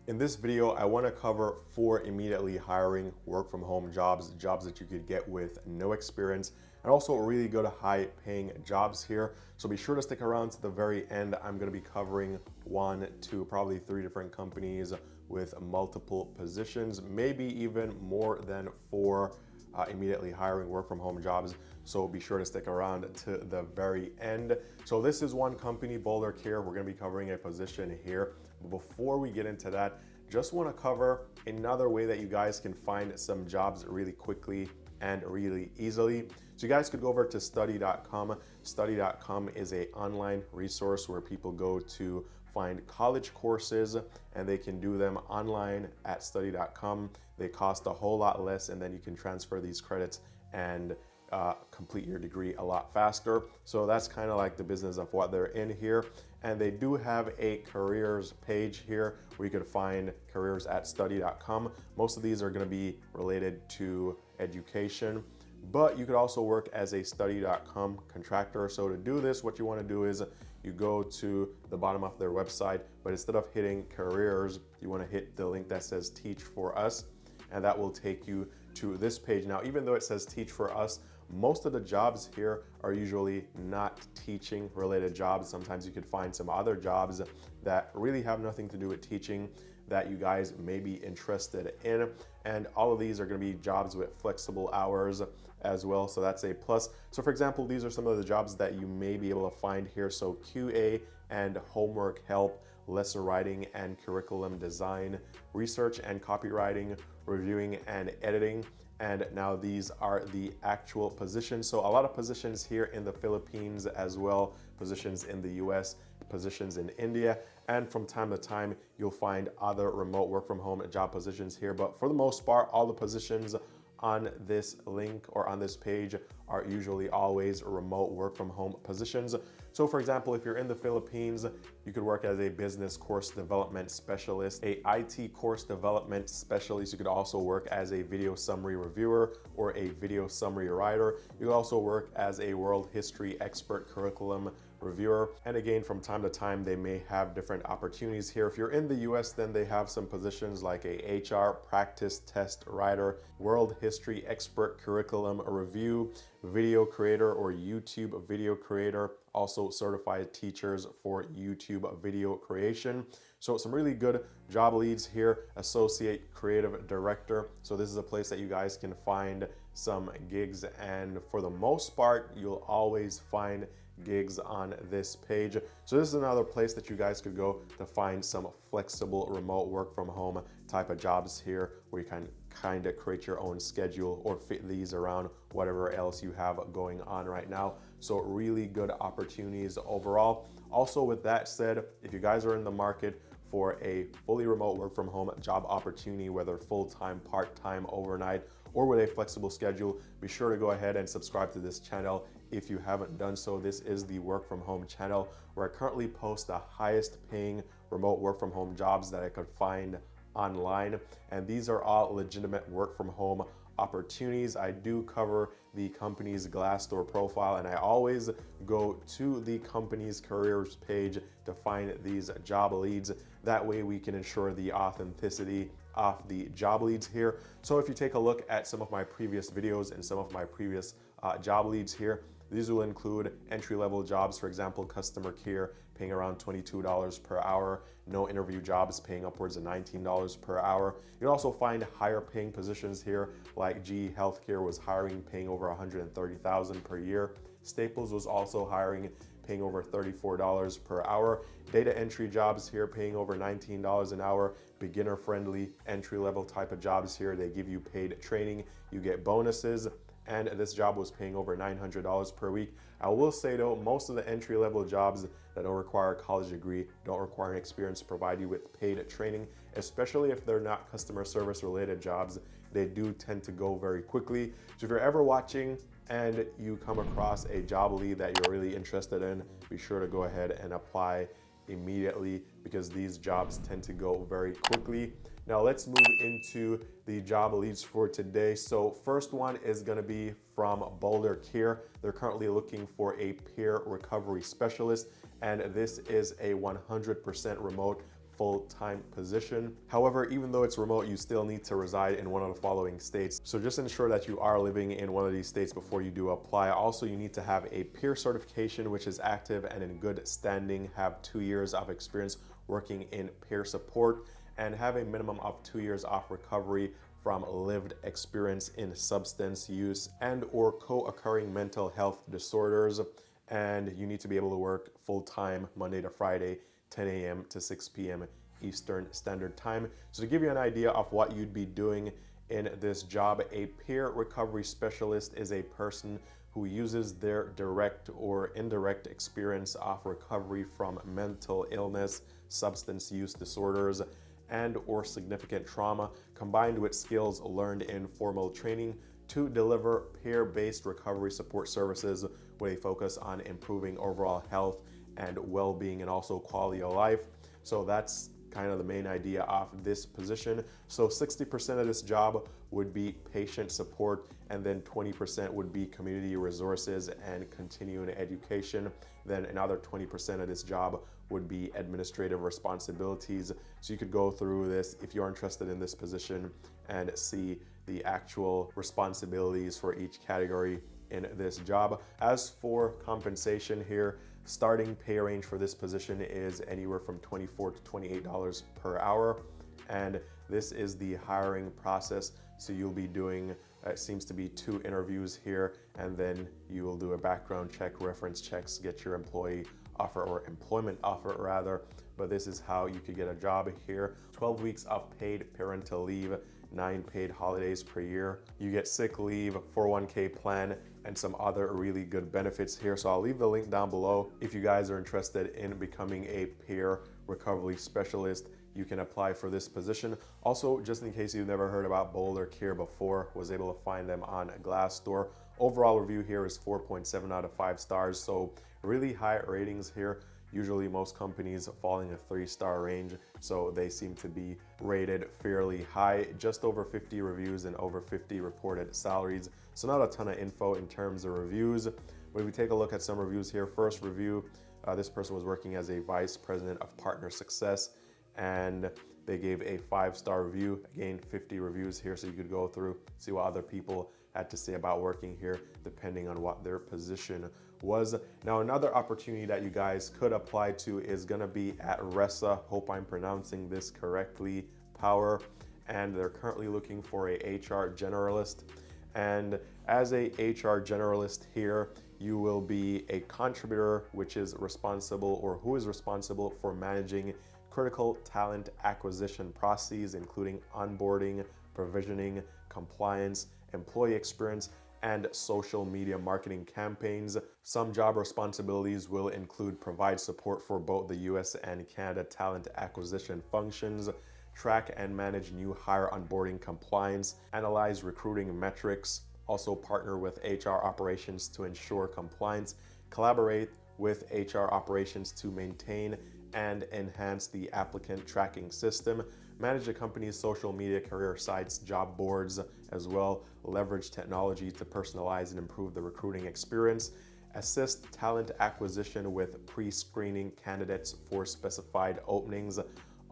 In this video, I want to cover 4 immediately hiring work from home jobs that you could get with no experience, and also really good high paying jobs here. So be sure to stick around to the very end. I'm going to be covering 1, 2, probably 3 different companies with multiple positions, maybe even more than 4 immediately hiring work from home jobs. So be sure to stick around to the very end. So this is one company, bouldercare. We're going to be covering a position here. But before we get into that, just want to cover another way that you guys can find some jobs really quickly and really easily. So you guys could go over to study.com. Study.com is an online resource where people go to find college courses, and they can do them online at study.com. They cost a whole lot less, and then you can transfer these credits and complete your degree a lot faster. So that's kind of like the business of what they're in here. And they do have a careers page here where you can find careers at study.com. Most of these are going to be related to education, but you could also work as a study.com contractor. So to do this, what you want to do is you go to the bottom of their website, but instead of hitting careers, you want to hit the link that says teach for us, and that will take you to this page. Now, even though it says teach for us, most of the jobs here are usually not teaching related jobs. Sometimes you could find some other jobs that really have nothing to do with teaching that you guys may be interested in. And all of these are going to be jobs with flexible hours as well. So that's a plus. So for example, these are some of the jobs that you may be able to find here. So QA and homework help, lesson writing and curriculum design, research and copywriting, reviewing and editing. And now these are the actual positions. So a lot of positions here in the Philippines as well, positions in the US, positions in India, and from time to time you'll find other remote work from home job positions here. But for the most part, all the positions on this link or on this page are usually always remote work from home positions. So for example, if you're in the Philippines, you could work as a business course development specialist, a IT course development specialist. You could also work as a video summary reviewer or a video summary writer. You could also work as a world history expert curriculum reviewer. And again, from time to time, they may have different opportunities here. If you're in the US, then they have some positions like a HR practice test writer, world history expert curriculum review, video creator or YouTube video creator, also certified teachers for YouTube video creation. So some really good job leads here, associate creative director. So this is a place that you guys can find some gigs, and for the most part, you'll always find gigs on this page. So this is another place that you guys could go to find some flexible remote work from home type of jobs here, where you can kind of create your own schedule or fit these around whatever else you have going on right now. So really good opportunities overall. Also, with that said, if you guys are in the market for a fully remote work from home job opportunity, whether full-time, part-time, overnight, or with a flexible schedule, be sure to go ahead and subscribe to this channel if you haven't done so. This is the work from home channel where I currently post the highest paying remote work from home jobs that I could find online. And these are all legitimate work from home opportunities. I do cover the company's Glassdoor profile, and I always go to the company's careers page to find these job leads. That way we can ensure the authenticity of the job leads here. So if you take a look at some of my previous videos and some of my previous job leads here, these will include entry-level jobs, for example, customer care, paying around $22 per hour, no interview jobs paying upwards of $19 per hour. You can also find higher paying positions here, like GE Healthcare was hiring, paying over $130,000 per year. Staples was also hiring, paying over $34 per hour. Data entry jobs here, paying over $19 an hour. Beginner-friendly entry-level type of jobs here. They give you paid training, you get bonuses, and this job was paying over $900 per week. I will say though, most of the entry-level jobs that don't require a college degree, don't require an experience to provide you with paid training, especially if they're not customer service related jobs. They do tend to go very quickly. So if you're ever watching and you come across a job lead that you're really interested in, be sure to go ahead and apply immediately, because these jobs tend to go very quickly. Now let's move into the job leads for today. So first one is going to be from bouldercare. They're currently looking for a peer recovery specialist, and this is a 100% remote full-time position. However, even though it's remote, you still need to reside in one of the following states. So just ensure that you are living in one of these states before you do apply. Also, you need to have a peer certification, which is active and in good standing, have 2 years of experience working in peer support, and have a minimum of 2 years off recovery from lived experience in substance use and or co-occurring mental health disorders. And you need to be able to work full-time Monday to Friday, 10 a.m. to 6 p.m. Eastern Standard Time. So to give you an idea of what you'd be doing in this job, a peer recovery specialist is a person who uses their direct or indirect experience of recovery from mental illness, substance use disorders, and or significant trauma, combined with skills learned in formal training to deliver peer-based recovery support services with a focus on improving overall health and well-being and also quality of life. So that's kind of the main idea of this position. So 60% of this job would be patient support, and then 20% would be community resources and continuing education. Then another 20% of this job would be administrative responsibilities. So you could go through this if you're interested in this position and see the actual responsibilities for each category in this job. As for compensation here, starting pay range for this position is anywhere from $24 to $28 per hour. And this is the hiring process. So you'll be doing, it seems to be 2 interviews here, and then you will do a background check, reference checks, get your employee offer or employment offer rather. But this is how you could get a job here. 12 weeks of paid parental leave, 9 paid holidays per year. You get sick leave, 401k plan, and some other really good benefits here. So I'll leave the link down below. If you guys are interested in becoming a peer recovery specialist, you can apply for this position. Also, just in case you've never heard about Boulder Care before, was able to find them on Glassdoor. Overall review here is 4.7 out of 5 stars. So really high ratings here. Usually most companies fall in a 3-star range, so they seem to be rated fairly high. Just over 50 reviews and over 50 reported salaries. So not a ton of info in terms of reviews. When we take a look at some reviews here, first review, this person was working as a vice president of partner success, and they gave a 5-star review. Again, 50 reviews here, so you could go through, see what other people had to say about working here, depending on what their position was. Now, another opportunity that you guys could apply to is gonna be at Ressa, hope I'm pronouncing this correctly, Power, and they're currently looking for a HR generalist. And as a HR generalist here, you will be a contributor, which is responsible, or who is responsible for managing critical talent acquisition processes, including onboarding, provisioning, compliance, employee experience, and social media marketing campaigns. Some job responsibilities will include provide support for both the US and Canada talent acquisition functions, track and manage new hire onboarding compliance, analyze recruiting metrics, also partner with HR operations to ensure compliance, collaborate with HR operations to maintain and enhance the applicant tracking system, manage the company's social media career sites, job boards as well, leverage technology to personalize and improve the recruiting experience, assist talent acquisition with pre-screening candidates for specified openings,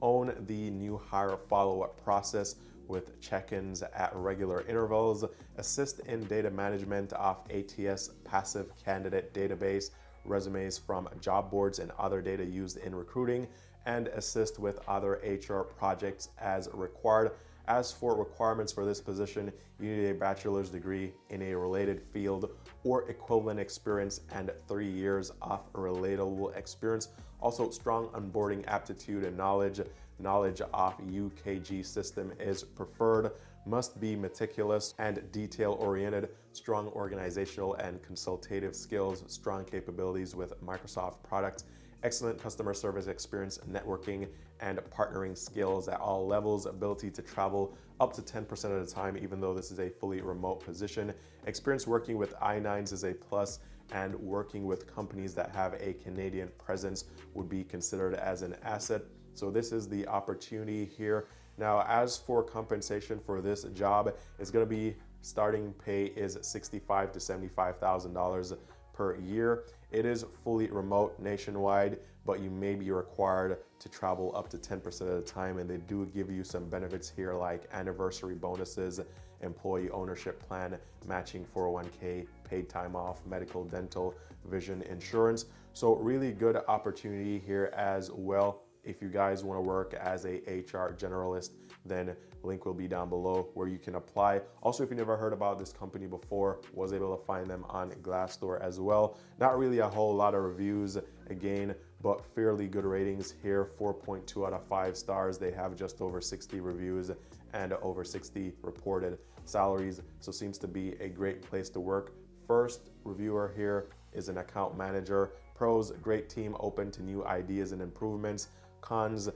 own the new hire follow-up process with check-ins at regular intervals, assist in data management of ATS passive candidate database, resumes from job boards and other data used in recruiting, and assist with other HR projects as required. As for requirements for this position, you need a bachelor's degree in a related field or equivalent experience and 3 years of relatable experience. Also, strong onboarding aptitude and knowledge of UKG system is preferred. Must be meticulous and detail-oriented, strong organizational and consultative skills, strong capabilities with Microsoft products, excellent customer service experience, networking and partnering skills at all levels, ability to travel up to 10% of the time, even though this is a fully remote position. Experience working with I-9s is a plus, and working with companies that have a Canadian presence would be considered as an asset. So this is the opportunity here. Now, as for compensation for this job, it's going to be starting pay is $65,000 to $75,000 per year. It is fully remote nationwide. but you may be required to travel up to 10% of the time. And they do give you some benefits here like anniversary bonuses, employee ownership plan, matching 401k, paid time off, medical, dental, vision insurance. So really good opportunity here as well. If you guys want to work as a HR generalist, then link will be down below where you can apply. Also, if you never heard about this company before, was able to find them on Glassdoor as well. Not really a whole lot of reviews again, but fairly good ratings here, 4.2 out of 5 stars. They have just over 60 reviews and over 60 reported salaries. So seems to be a great place to work. First reviewer here is an account manager. Pros, great team, open to new ideas and improvements. Cons,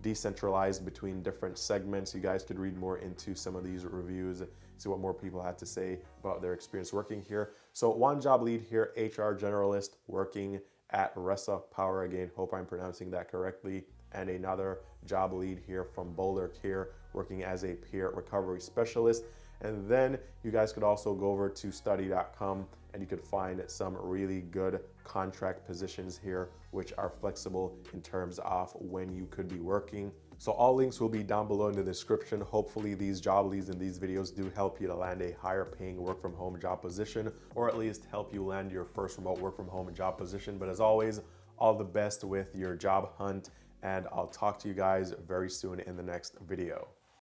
decentralized between different segments. You guys could read more into some of these reviews, see what more people had to say about their experience working here. So one job lead here, HR generalist, working at Ressa Power, again, hope I'm pronouncing that correctly. And another job lead here from Boulder Care, working as a peer recovery specialist. And then you guys could also go over to study.com and you could find some really good contract positions here, which are flexible in terms of when you could be working. So all links will be down below in the description. Hopefully these job leads in these videos do help you to land a higher paying work from home job position, or at least help you land your first remote work from home job position. But as always, all the best with your job hunt, and I'll talk to you guys very soon in the next video.